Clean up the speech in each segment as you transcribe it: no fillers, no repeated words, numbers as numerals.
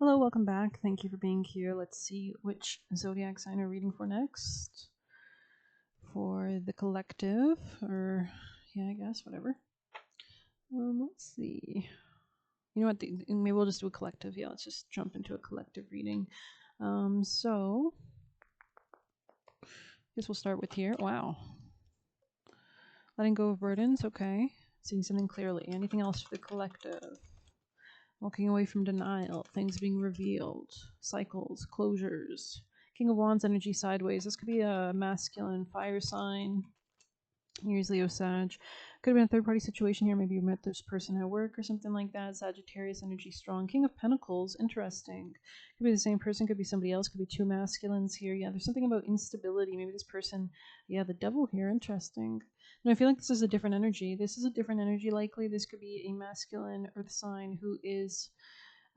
Hello, welcome back. Thank you for being here. Let's see which zodiac sign we're reading for next. For the collective, or yeah, I guess whatever. Let's see. You know what? Maybe we'll just do a collective. Yeah, let's just jump into a collective reading. So I guess we'll start with here. Wow, letting go of burdens. Okay, seeing something clearly. Anything else for the collective? Walking away from denial, things being revealed, cycles, closures. King of Wands energy sideways. This could be a masculine fire sign. Usually Sag. Could have been a third party situation here. Maybe you met this person at work or something like that. Sagittarius energy strong. King of Pentacles, interesting. Could be the same person, could be somebody else, could be two masculines here. Yeah, there's something about instability. Maybe this person, yeah, the devil here, interesting. And I feel like this is a different energy. This is a different energy likely. This could be a masculine earth sign who is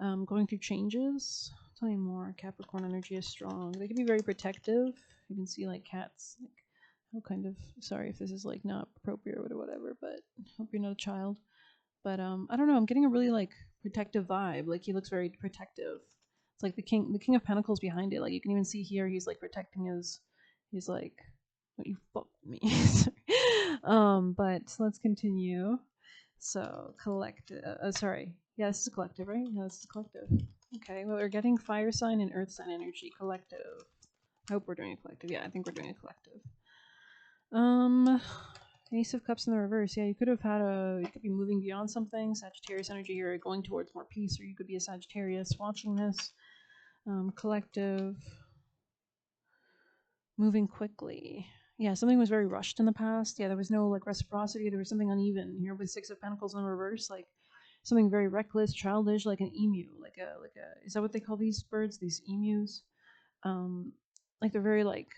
going through changes. Tell me more. Capricorn energy is strong. They can be very protective. You can see like cats, like kind of sorry if this is like not appropriate or whatever, but hope you're not a child. But I don't know, I'm getting a really like protective vibe. Like he looks very protective. It's like the king of pentacles behind it. Like you can even see here he's like protecting he's like, what, you fuck me. But let's continue. So collective, sorry, yeah, this is a collective, right? No, this is a collective. Okay, well, we're getting fire sign and earth sign energy collective. I hope we're doing a collective. Yeah, I think we're doing a collective. Ace of Cups in the reverse. Yeah, you could be moving beyond something. Sagittarius energy, you're going towards more peace, or you could be a Sagittarius watching this. Collective, moving quickly. Yeah, something was very rushed in the past. Yeah, there was no like reciprocity. There was something uneven here with Six of Pentacles in the reverse. Like something very reckless, childish, like an emu. Is that what they call these birds? These emus? Like they're very like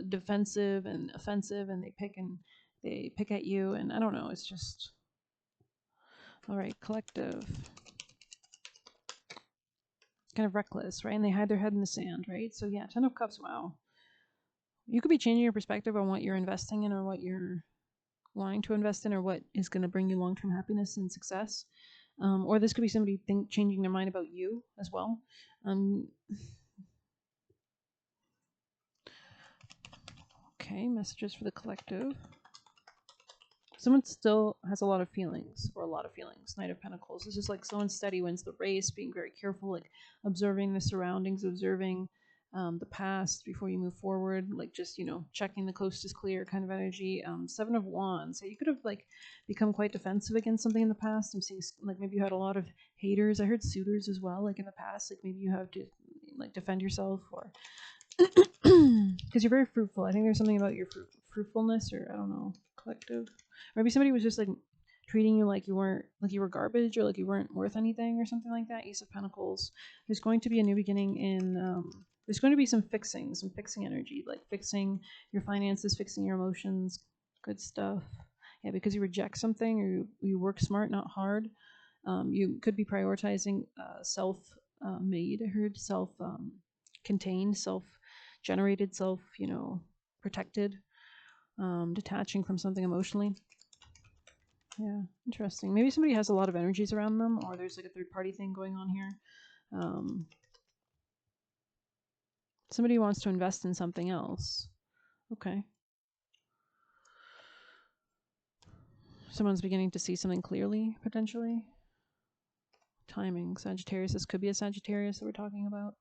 defensive and offensive, and they pick at you, and I don't know, it's just all right. Collective, kind of reckless, right? And they hide their head in the sand, right? So yeah, 10 of Cups. Wow, you could be changing your perspective on what you're investing in, or what you're wanting to invest in, or what is going to bring you long-term happiness and success. Or this could be somebody changing their mind about you as well. Okay, messages for the collective. Someone still has a lot of feelings, or a lot of feelings. Knight of Pentacles. It's just like someone steady wins the race, being very careful, like observing the surroundings, observing the past before you move forward, like just, checking the coast is clear kind of energy. Seven of Wands. So you could have like become quite defensive against something in the past. I'm seeing like maybe you had a lot of haters. I heard suitors as well, like in the past. Like maybe you have to like defend yourself, or because you're very fruitful. I think there's something about your fruitfulness, or I don't know, collective. Or maybe somebody was just like treating you like you were garbage, or like you weren't worth anything, or something like that. Ace of Pentacles. There's going to be a new beginning in. There's going to be some fixing energy, like fixing your finances, fixing your emotions, good stuff. Yeah, because you reject something, or you work smart, not hard. You could be prioritizing self-made. I heard self-contained, self-generated, protected, detaching from something emotionally. Yeah, interesting. Maybe somebody has a lot of energies around them, or there's like a third party thing going on here. Somebody wants to invest in something else. Okay. Someone's beginning to see something clearly, potentially. Timing. Sagittarius. This could be a Sagittarius that we're talking about.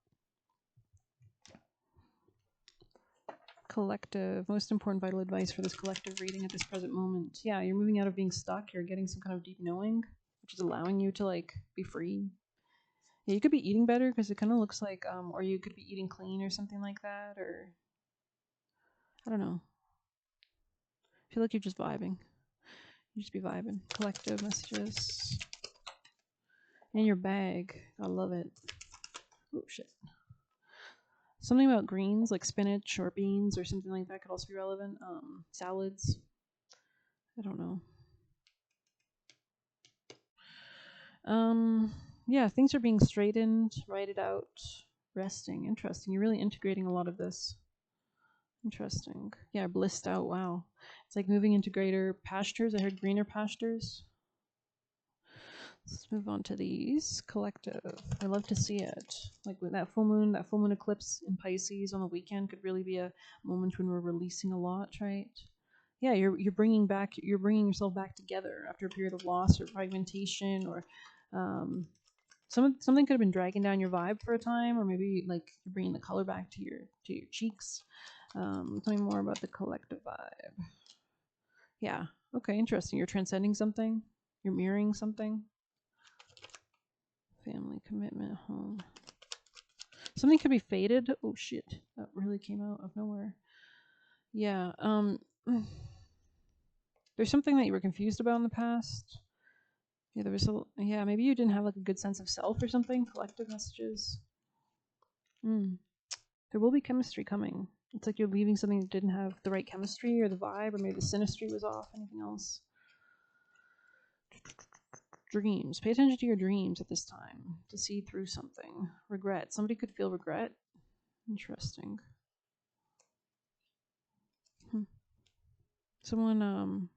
Collective. Most important vital advice for this collective reading at this present moment. Yeah, you're moving out of being stuck. You're getting some kind of deep knowing, which is allowing you to like be free. Yeah, you could be eating better, because it kind of looks like, or you could be eating clean or something like that, or I don't know. I feel like you're just vibing. You just be vibing. Collective messages. In your bag. I love it. Oh, shit. Something about greens, like spinach or beans or something like that, could also be relevant. Salads. I don't know. Yeah, things are being straightened, write out, resting. Interesting. You're really integrating a lot of this. Interesting. Yeah, blissed out. Wow. It's like moving into greater pastures. I heard greener pastures. Let's move on to these. Collective. I love to see it. Like with that full moon eclipse in Pisces on the weekend could really be a moment when we're releasing a lot, right? Yeah, you're bringing yourself back together after a period of loss or fragmentation, or something could have been dragging down your vibe for a time, or maybe like you're bringing the color back to your cheeks. Tell me more about the collective vibe. Yeah. Okay, interesting. You're transcending something. You're mirroring something. Family, commitment, home. Something could be faded. Oh shit. That really came out of nowhere. Yeah. There's something that you were confused about in the past. Yeah, there was maybe you didn't have like a good sense of self or something. Collective messages. There will be chemistry coming. It's like you're leaving something that didn't have the right chemistry or the vibe, or maybe the synastry was off. Anything else? Dreams. Pay attention to your dreams at this time to see through something. Regret. Somebody could feel regret. Interesting. Someone,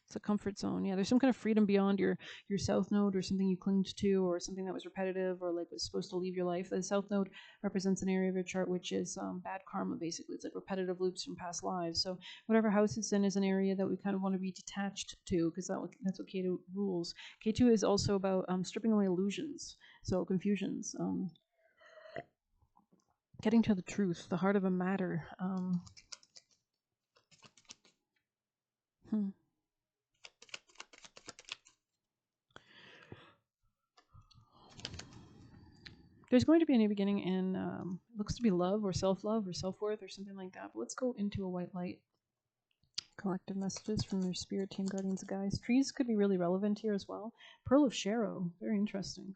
it's a comfort zone. Yeah, there's some kind of freedom beyond your south node, or something you clinged to, or something that was repetitive, or like was supposed to leave your life. The south node represents an area of your chart which is bad karma, basically. It's like repetitive loops from past lives. So whatever house it's in is an area that we kind of want to be detached to, because that's what Ketu rules. Ketu is also about stripping away illusions, so confusions, getting to the truth, the heart of a matter. There's going to be a new beginning in, looks to be love or self-love or self-worth or something like that. But let's go into a white light. Collective messages from your spirit team, guardians, and guides. Trees could be really relevant here as well. Pearl of Sharo, very interesting.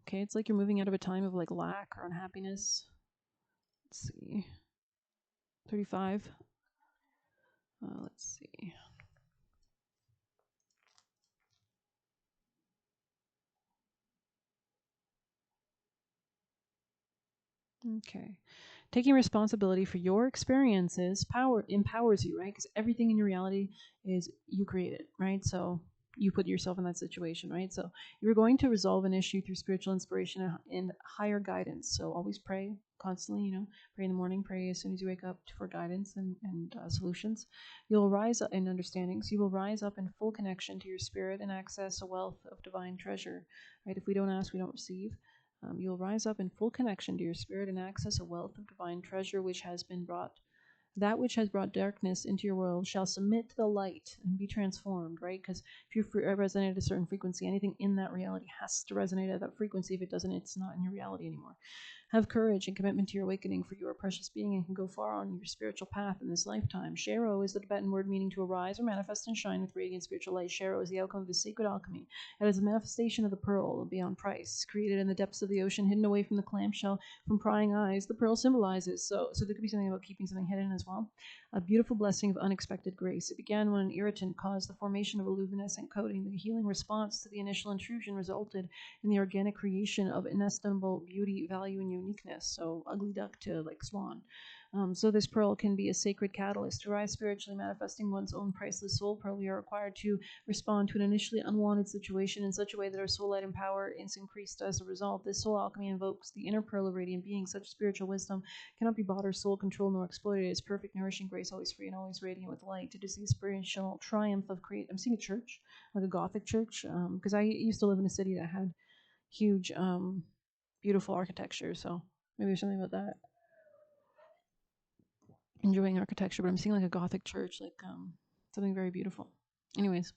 Okay, it's like you're moving out of a time of like lack or unhappiness. Let's see. 35. Let's see. Okay. Taking responsibility for your experiences empowers you, right? Because everything in your reality is you created, right? So you put yourself in that situation, right? So you're going to resolve an issue through spiritual inspiration and higher guidance. So always pray constantly, pray in the morning, pray as soon as you wake up for guidance and solutions. You'll rise up in understandings. You will rise up in full connection to your spirit and access a wealth of divine treasure, right? If we don't ask, we don't receive. You'll rise up in full connection to your spirit and access a wealth of divine treasure which has brought darkness into your world shall submit to the light and be transformed, right? Because if you resonate at a certain frequency, anything in that reality has to resonate at that frequency. If it doesn't, it's not in your reality anymore. Have courage and commitment to your awakening, for you are a precious being and can go far on your spiritual path in this lifetime. Sharo is the Tibetan word meaning to arise or manifest and shine with radiant spiritual light. Sharo is the outcome of the sacred alchemy. It is a manifestation of the pearl beyond price, created in the depths of the ocean, hidden away from the clamshell, from prying eyes. The pearl symbolizes. So there could be something about keeping something hidden as well. A beautiful blessing of unexpected grace. It began when an irritant caused the formation of a luminescent coating. The healing response to the initial intrusion resulted in the organic creation of inestimable beauty, value, and uniqueness. So ugly duck to like swan. So this pearl can be a sacred catalyst to rise spiritually, manifesting one's own priceless soul pearl. We are required to respond to an initially unwanted situation in such a way that our soul light and power is increased as a result. This soul alchemy invokes the inner pearl of radiant being. Such spiritual wisdom cannot be bought or sold, controlled, nor exploited. It is perfect, nourishing grace, always free and always radiant with light. It is the experiential triumph of I'm seeing a church, like a Gothic church, because I used to live in a city that had huge, beautiful architecture. So maybe there's something about that. Enjoying architecture, but I'm seeing like a Gothic church, like something very beautiful. Anyways,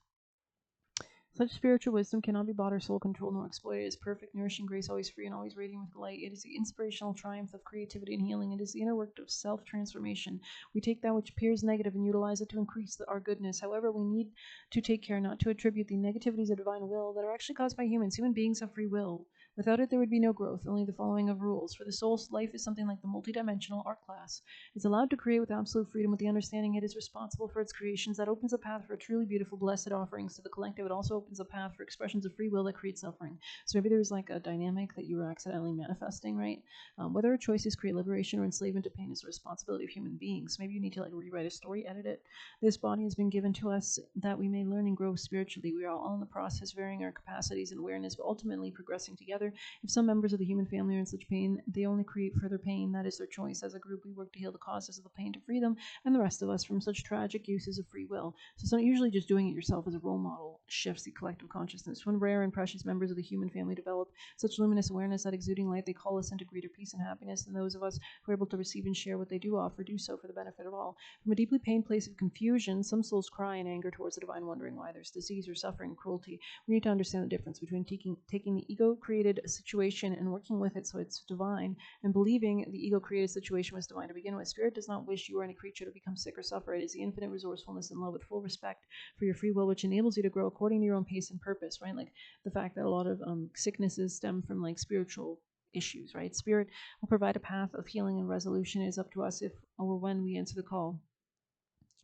such spiritual wisdom cannot be bought or sold, controlled, nor exploited. It is perfect, nourishing grace, always free and always radiant with light. It is the inspirational triumph of creativity and healing. It is the inner work of self-transformation. We take that which appears negative and utilize it to increase our goodness. However, we need to take care not to attribute the negativities of divine will that are actually caused by humans. Human beings have free will. Without it, there would be no growth, only the following of rules. For the soul's life is something like the multidimensional art class. It's allowed to create with absolute freedom with the understanding it is responsible for its creations. That opens a path for truly beautiful, blessed offerings to the collective. It also opens a path for expressions of free will that create suffering. So maybe there's like a dynamic that you were accidentally manifesting, right? Whether our choices create liberation or enslavement to pain is the responsibility of human beings. Maybe you need to like rewrite a story, edit it. This body has been given to us that we may learn and grow spiritually. We are all in the process, varying our capacities and awareness, but ultimately progressing together. If some members of the human family are in such pain, they only create further pain. That is their choice. As a group, we work to heal the causes of the pain to free them and the rest of us from such tragic uses of free will. So it's not usually just doing it yourself as a role model shifts the collective consciousness. When rare and precious members of the human family develop such luminous awareness, that exuding light, they call us into greater peace and happiness, and those of us who are able to receive and share what they do offer do so for the benefit of all. From a deeply pained place of confusion, some souls cry in anger towards the divine, wondering why there's disease or suffering, cruelty. We need to understand the difference between taking the ego-created situation and working with it so it's divine, and believing the ego-created situation was divine to begin with. Spirit does not wish you or any creature to become sick or suffer. It is the infinite resourcefulness and love with full respect for your free will, which enables you to grow according to your own pace and purpose, right? Like the fact that a lot of sicknesses stem from like spiritual issues, right? Spirit will provide a path of healing and resolution. It is up to us if or when we answer the call.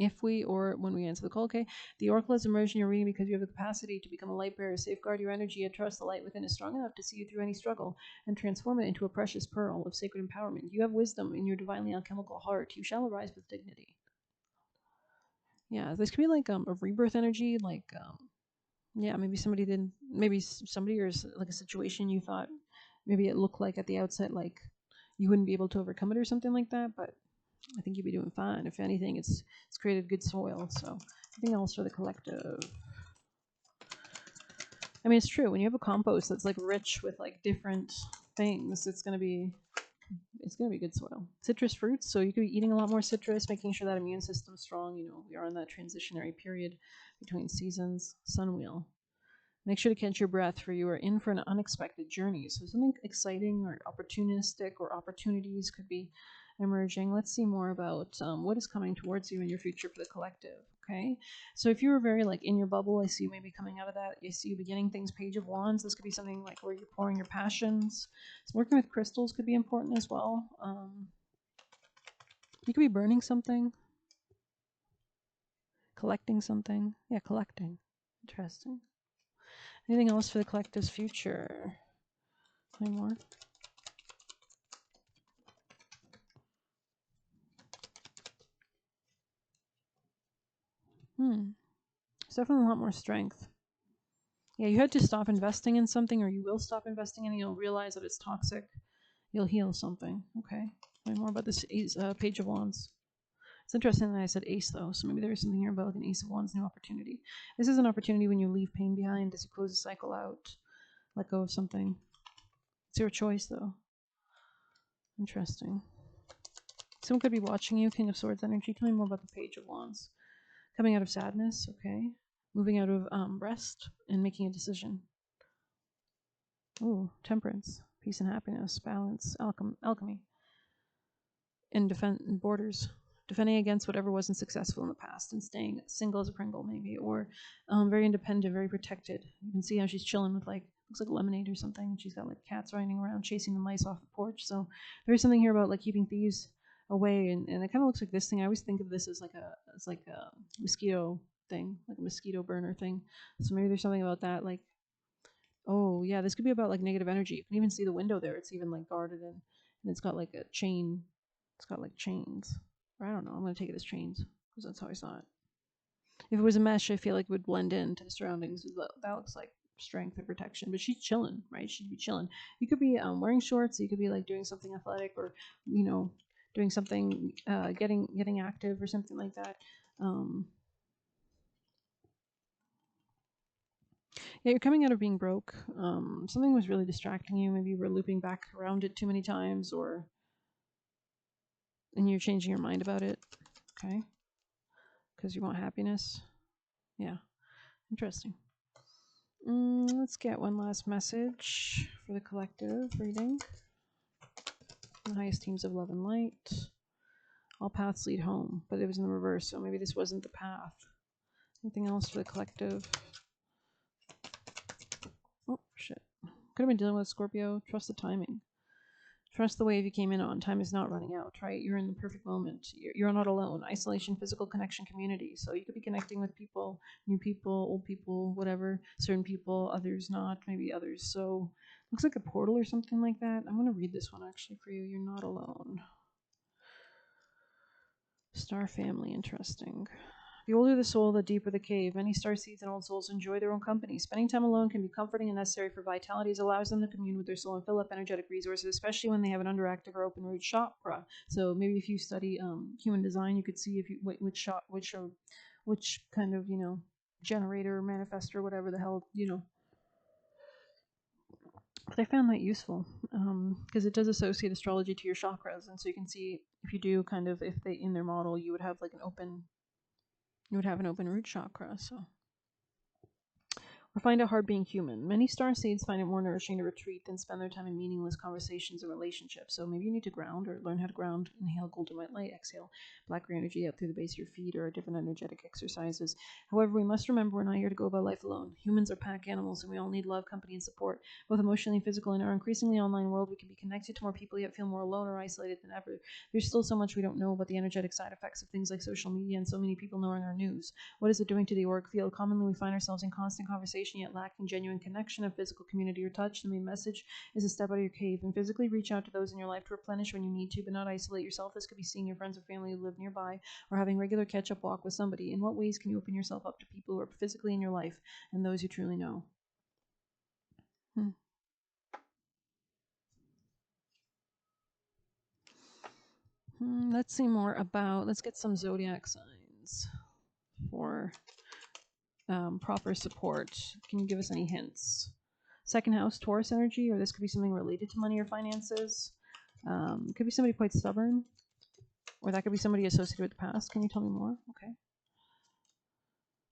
If we or when we answer the call, okay? The oracle has emerged in your reading because you have the capacity to become a light bearer. Safeguard your energy and trust the light within is strong enough to see you through any struggle and transform it into a precious pearl of sacred empowerment. You have wisdom in your divinely alchemical heart. You shall arise with dignity. Yeah, this could be like a rebirth energy, like yeah, maybe somebody or like a situation you thought maybe it looked like at the outset like you wouldn't be able to overcome it or something like that, but I think you'd be doing fine. If anything, it's created good soil. So anything else for the collective? I mean, it's true. When you have a compost that's like rich with like different things, it's gonna be good soil. Citrus fruits, so you could be eating a lot more citrus, making sure that immune system's strong. You know, we are in that transitionary period between seasons. Sun wheel. Make sure to catch your breath, for you are in for an unexpected journey. So something exciting or opportunistic or opportunities could be emerging. Let's see more about what is coming towards you in your future for the collective. Okay, so if you were very like in your bubble, I see you maybe coming out of that. I see you beginning things. Page of Wands. This could be something like where you're pouring your passions. So working with crystals could be important as well. You could be burning something, collecting something. Yeah, collecting. Interesting. Anything else for the collective's future? Any more? There's definitely a lot more strength. Yeah, you had to stop investing in something, or you will stop investing in it. You'll realize that it's toxic. You'll heal something. Okay. Learn more about this Page of Wands. It's interesting that I said ace, though, so maybe there is something here about like an Ace of Wands, new opportunity. This is an opportunity when you leave pain behind, as you close a cycle out, let go of something. It's your choice, though. Interesting. Someone could be watching you, King of Swords energy. Tell me more about the Page of Wands. Coming out of sadness, okay. Moving out of rest and making a decision. Ooh, temperance, peace and happiness, balance, alchemy, and defend borders. Defending against whatever wasn't successful in the past and staying single as a Pringle, maybe, or very independent, very protected. You can see how she's chilling with like looks like lemonade or something, and she's got like cats running around chasing the mice off the porch. So there's something here about like keeping thieves away, and it kind of looks like this thing. I always think of this as like a mosquito thing, like a mosquito burner thing. So maybe there's something about that, like, oh yeah, this could be about like negative energy. You can even see the window there. It's even like guarded and it's got like a chain. It's got like chains. Or I don't know. I'm gonna take it as chains because that's how I saw it. If it was a mesh, I feel like it would blend into the surroundings. That looks like strength and protection. But she's chilling, right? She'd be chilling. You could be wearing shorts. You could be like doing something athletic, or you know, doing something, getting active or something like that. Yeah, you're coming out of being broke. Something was really distracting you. Maybe you were looping back around it too many times, and you're changing your mind about it. Okay, because you want happiness. Yeah, interesting. Let's get one last message for the collective reading. The highest teams of love and light. All paths lead home, but it was in the reverse, so maybe this wasn't the path. Anything else for the collective? Oh, shit. Could have been dealing with Scorpio. Trust the timing. Trust the wave you came in on. Time is not running out, right? You're in the perfect moment. You're not alone. Isolation, physical connection, community. So you could be connecting with people, new people, old people, whatever. Certain people, others not, maybe others. So looks like a portal or something like that. I'm going to read this one actually for you. You're not alone. Star family, interesting. The older the soul, the deeper the cave. Many starseeds and old souls enjoy their own company. Spending time alone can be comforting and necessary for vitality, as it allows them to commune with their soul and fill up energetic resources, especially when they have an underactive or open root chakra. So maybe if you study human design, you could see if you which kind of generator, manifestor, whatever the hell But I found that useful because it does associate astrology to your chakras, and so you can see if you do if they in their model you would have an open root chakra. So or find it hard being human. Many star seeds find it more nourishing to retreat than spend their time in meaningless conversations and relationships. So maybe you need to ground or learn how to ground. Inhale golden white light, exhale black green energy out through the base of your feet, or different energetic exercises. However, we must remember we're not here to go about life alone. Humans are pack animals, and we all need love, company, and support, both emotionally and physically. In our increasingly online world, we can be connected to more people yet feel more alone or isolated than ever. There's still so much we don't know about the energetic side effects of things like social media and so many people knowing our news. What is it doing to the auric field? Commonly, we find ourselves in constant conversation yet lacking genuine connection of physical community or touch. The main message is to step out of your cave and physically reach out to those in your life to replenish when you need to, but not isolate yourself. This could be seeing your friends or family who live nearby, or having regular catch-up walk with somebody. In what ways can you open yourself up to people who are physically in your life and those you truly know? Let's see more about, let's get some zodiac signs for proper support. Can you give us any hints? Second house, Taurus energy, or this could be something related to money or finances. Could be somebody quite stubborn, or that could be somebody associated with the past. Can you tell me more? Okay.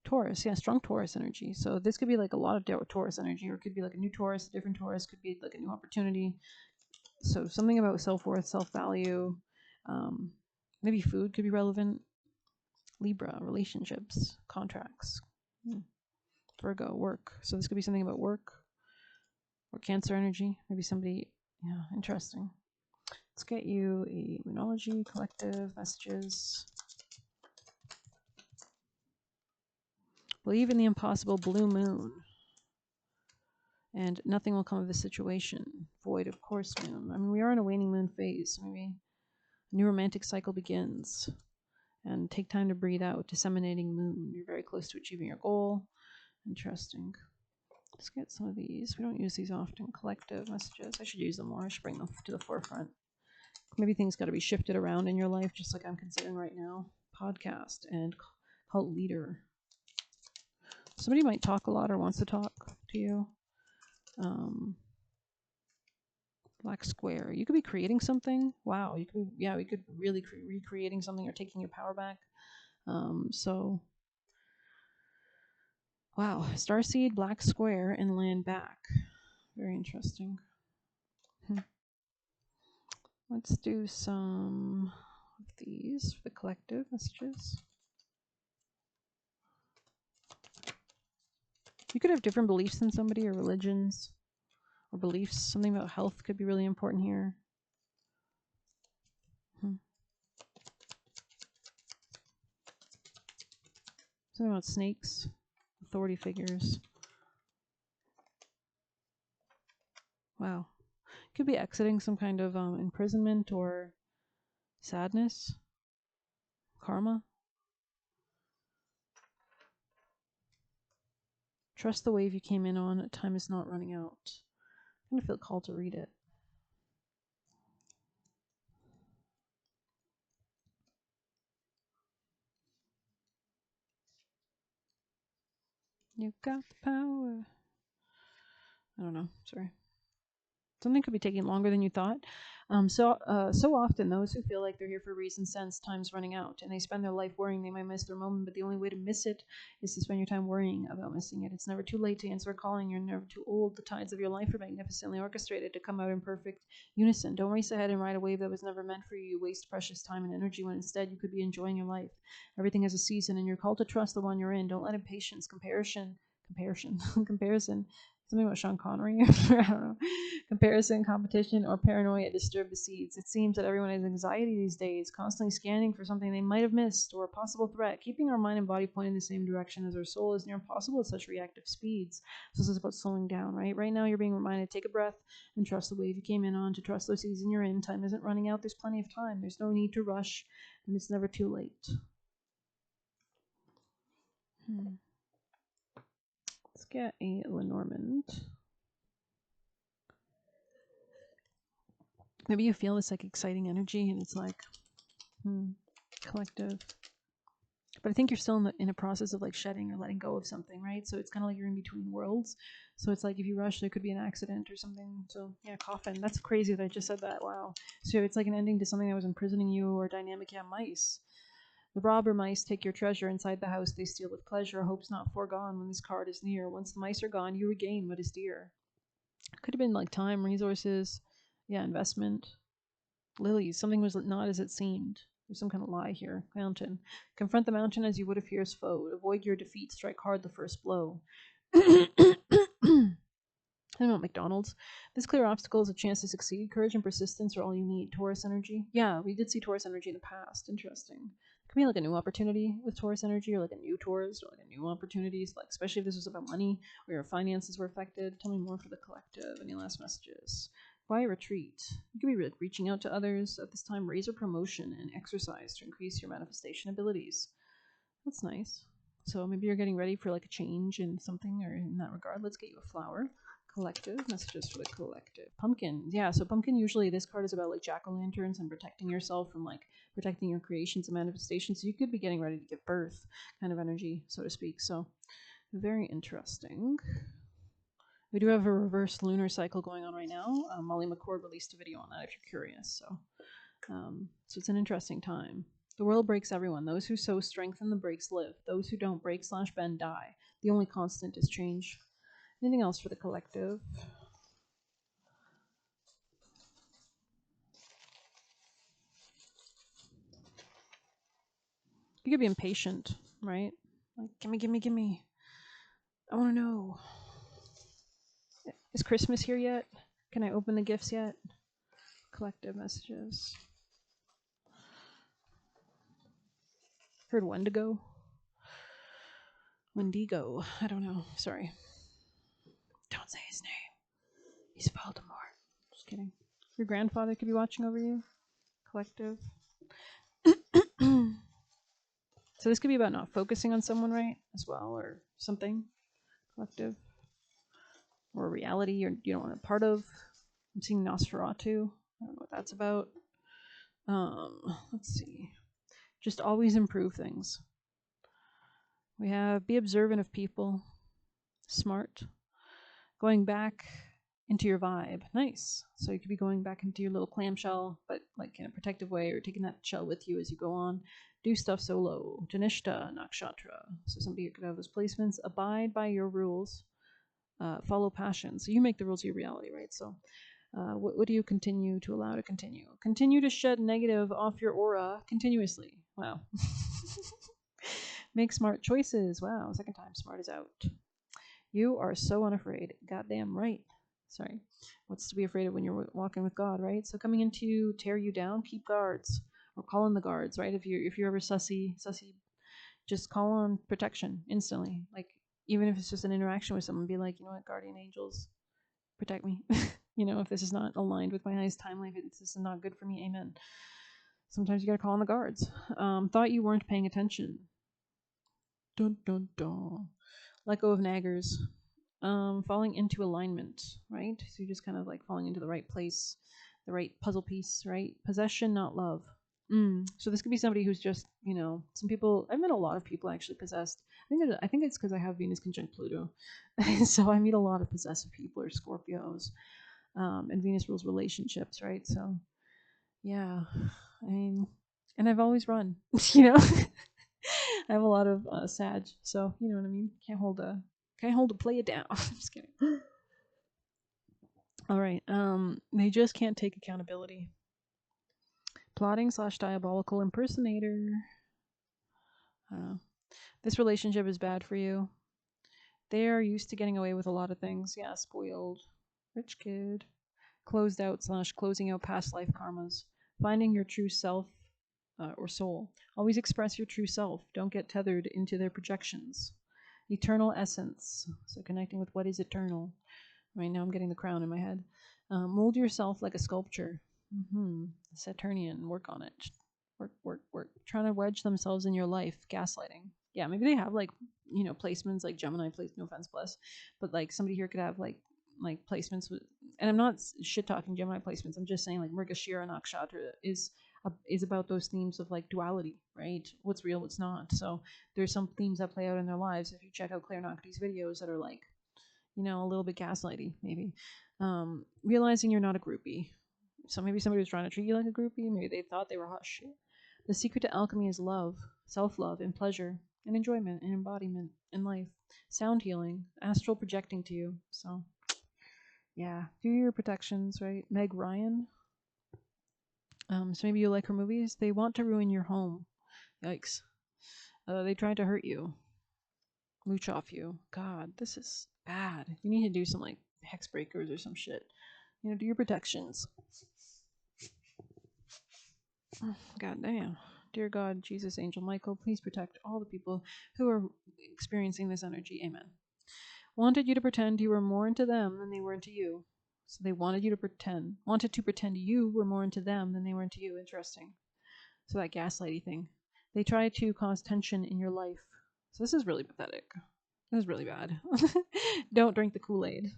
Taurus, yeah, strong Taurus energy. So this could be like a lot of Taurus energy, or it could be like a new Taurus, a different Taurus, could be like a new opportunity. So something about self-worth, self-value. Maybe food could be relevant. Libra, relationships, contracts. Virgo, work. So this could be something about work or Cancer energy. Maybe somebody, yeah, interesting. Let's get you a Moonology, collective, messages. Believe in the impossible, blue moon. And nothing will come of this situation. Void, of course, moon. I mean, we are in a waning moon phase, so maybe a new romantic cycle begins. And take time to breathe out. Disseminating moon. You're very close to achieving your goal. Interesting. Let's get some of these. We don't use these often. Collective messages. I should use them more. I should bring them to the forefront. Maybe things got to be shifted around in your life, just like I'm considering right now. Podcast and cult leader. Somebody might talk a lot or wants to talk to you. Black square. You could be creating something. Wow. You could, we could really recreating something or taking your power back. So, wow. Starseed, black square, and land back. Very interesting. Let's do some of these for the collective messages. You could have different beliefs than somebody, or religions, or beliefs. Something about health could be really important here. Something about snakes, authority figures. Wow. Could be exiting some kind of imprisonment or sadness, karma. Trust the wave you came in on. Time is not running out. I'm going to feel called to read it. You got the power. I don't know. Sorry. Something could be taking longer than you thought. So often those who feel like they're here for a reason sense time's running out, and they spend their life worrying they might miss their moment, but the only way to miss it is to spend your time worrying about missing it. It's never too late to answer a calling. You're never too old. The tides of your life are magnificently orchestrated to come out in perfect unison. Don't race ahead and ride a wave that was never meant for you. You waste precious time and energy when instead you could be enjoying your life. Everything has a season, and you're called to trust the one you're in. Don't let impatience, comparison Something about Sean Connery. I don't know. Comparison, competition, or paranoia disturb the seeds. It seems that everyone has anxiety these days, constantly scanning for something they might have missed or a possible threat. Keeping our mind and body pointing in the same direction as our soul is near impossible at such reactive speeds. So this is about slowing down, right? Right now you're being reminded, take a breath and trust the wave you came in on, to trust the season you're in. Time isn't running out. There's plenty of time. There's no need to rush, and it's never too late. Let's get a Lenormand. Maybe you feel this like exciting energy and it's like collective. But I think you're still in a process of like shedding or letting go of something, right? So it's kind of like you're in between worlds. So it's like if you rush, there could be an accident or something. So yeah, coffin. That's crazy that I just said that. Wow. So it's like an ending to something that was imprisoning you, or dynamic. Yeah, mice. The robber mice take your treasure inside the house. They steal with pleasure. Hope's not foregone when this card is near. Once the mice are gone, you regain what is dear. Could have been like time, resources, yeah, investment. Lilies, something was not as it seemed. There's some kind of lie here. Mountain. Confront the mountain as you would a fierce foe. Avoid your defeat. Strike hard the first blow. I don't know, McDonald's. This clear obstacle is a chance to succeed. Courage and persistence are all you need. Taurus energy. Yeah, we did see Taurus energy in the past. Interesting. It could be like a new opportunity with Taurus energy, or like a new Taurus, or like a new opportunities, like especially if this was about money or your finances were affected. Tell me more for the collective. Any last messages? Quiet retreat. You could be reaching out to others at this time. Raise your promotion and exercise to increase your manifestation abilities. That's nice. So maybe you're getting ready for like a change in something or in that regard. Let's get you a flower. Collective messages for the collective. Pumpkin. Yeah, so pumpkin, usually this card is about like jack-o'-lanterns and protecting yourself from like protecting your creations and manifestations. So you could be getting ready to give birth kind of energy, so to speak. So very interesting. We do have a reverse lunar cycle going on right now. Molly McCord released a video on that if you're curious. So it's an interesting time. The world breaks everyone. Those who sow strengthen the breaks live. Those who don't break / bend die. The only constant is change. Anything else for the collective? You could be impatient, right? Like, gimme. I want to know. Is Christmas here yet? Can I open the gifts yet? Collective messages. Heard Wendigo. Wendigo. I don't know. Sorry. Don't say his name. He's Voldemort. Just kidding. Your grandfather could be watching over you. Collective. So this could be about not focusing on someone, right? As well, or something. Collective. Or reality you don't want a part of. I'm seeing Nosferatu. I don't know what that's about. Let's see. Just always improve things. We have be observant of people. Smart. Going back into your vibe. Nice. So you could be going back into your little clamshell, but like in a protective way, or taking that shell with you as you go on. Do stuff solo. Janishta Nakshatra. So somebody could have those placements. Abide by your rules. Follow passion. So you make the rules of your reality, right? So what do you continue to allow to continue? Continue to shed negative off your aura continuously. Wow. Make smart choices. Wow, second time smart is out. You are so unafraid. Goddamn right. Sorry. What's to be afraid of when you're walking with God, right? So coming in to tear you down, keep guards. Or call in the guards, right? If you're ever sussy, just call on protection instantly. Like, even if it's just an interaction with someone, be like, you know what, guardian angels, protect me. If this is not aligned with my highest timeline, if this is not good for me, amen. Sometimes you gotta call on the guards. Thought you weren't paying attention. Dun dun dun. Let go of naggers. Falling into alignment, right? So you're just kind of like falling into the right place, the right puzzle piece, right? Possession, not love. So this could be somebody who's just, some people. I've met a lot of people actually possessed. I think it's because I have Venus conjunct Pluto, so I meet a lot of possessive people or Scorpios, and Venus rules relationships, right? So, yeah, I mean, and I've always run, I have a lot of Sag, so you know what I mean. Can't hold a play it down. I'm just kidding. All right. They just can't take accountability. Plotting / diabolical impersonator. This relationship is bad for you. They are used to getting away with a lot of things. Yeah, spoiled. Rich kid. Closed out / closing out past life karmas. Finding your true self or soul. Always express your true self. Don't get tethered into their projections. Eternal essence. So connecting with what is eternal. Right now I'm getting the crown in my head. Mold yourself like a sculpture. Saturnian. Work on it. Work. Trying to wedge themselves in your life. Gaslighting. Yeah, maybe they have like, placements like Gemini place. No offense, bless. But like somebody here could have like placements with, and I'm not shit talking Gemini placements. I'm just saying like Mrigashira Nakshatra is about those themes of like duality, right? What's real, what's not. So there's some themes that play out in their lives. If you check out Claire Nakati's videos that are like, a little bit gaslighty, maybe. Realizing you're not a groupie. So maybe somebody was trying to treat you like a groupie. Maybe they thought they were hot shit. The secret to alchemy is love, self-love, and pleasure, and enjoyment, and embodiment in life. Sound healing, astral projecting to you. So, yeah, do your protections, right? Meg Ryan. So maybe you like her movies. They want to ruin your home. Yikes. They tried to hurt you, mooch off you. God, this is bad. You need to do some like hex breakers or some shit. Do your protections. God damn. Dear God, Jesus, Angel Michael, please protect all the people who are experiencing this energy. Amen. Wanted you to pretend you were more into them than they were into you. So they wanted you to pretend you were more into them than they were into you. Interesting. So that gaslighty thing. They try to cause tension in your life. So this is really pathetic. This is really bad. Don't drink the Kool-Aid.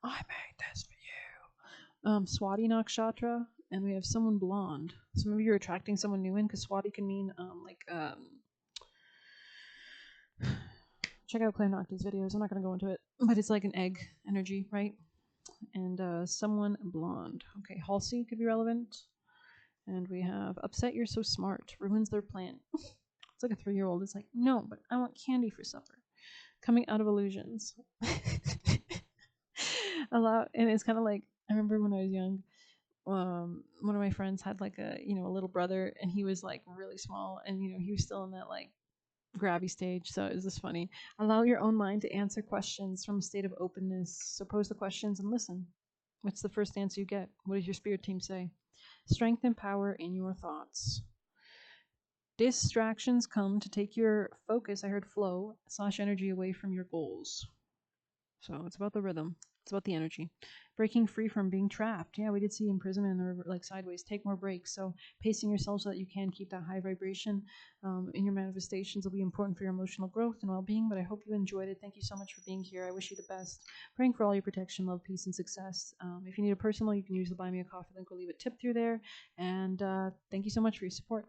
I made this for you. Swati Nakshatra, and we have someone blonde. So maybe you're attracting someone new in, because Swati can mean check out Claire Nakati's videos. I'm not gonna go into it, but it's like an egg energy, right? And someone blonde. Okay, Halsey could be relevant. And we have upset you're so smart, ruins their plan. It's like a 3-year-old. It's like, no, but I want candy for supper. Coming out of illusions. A lot, and it's kind of like, I remember when I was young, one of my friends had like a little brother, and he was like really small, and he was still in that like grabby stage. So it was just funny. Allow your own mind to answer questions from a state of openness. So pose the questions and listen. What's the first answer you get? What does your spirit team say? Strength and power in your thoughts. Distractions come to take your focus, I heard flow / energy away from your goals. So it's about the rhythm. It's about the energy. Breaking free from being trapped. Yeah, we did see imprisonment or like sideways. Take more breaks. So pacing yourself so that you can keep that high vibration in your manifestations will be important for your emotional growth and well-being. But I hope you enjoyed it. Thank you so much for being here. I wish you the best. Praying for all your protection, love, peace, and success. If you need a personal, you can use the Buy Me a Coffee link. We'll leave a tip through there. And thank you so much for your support.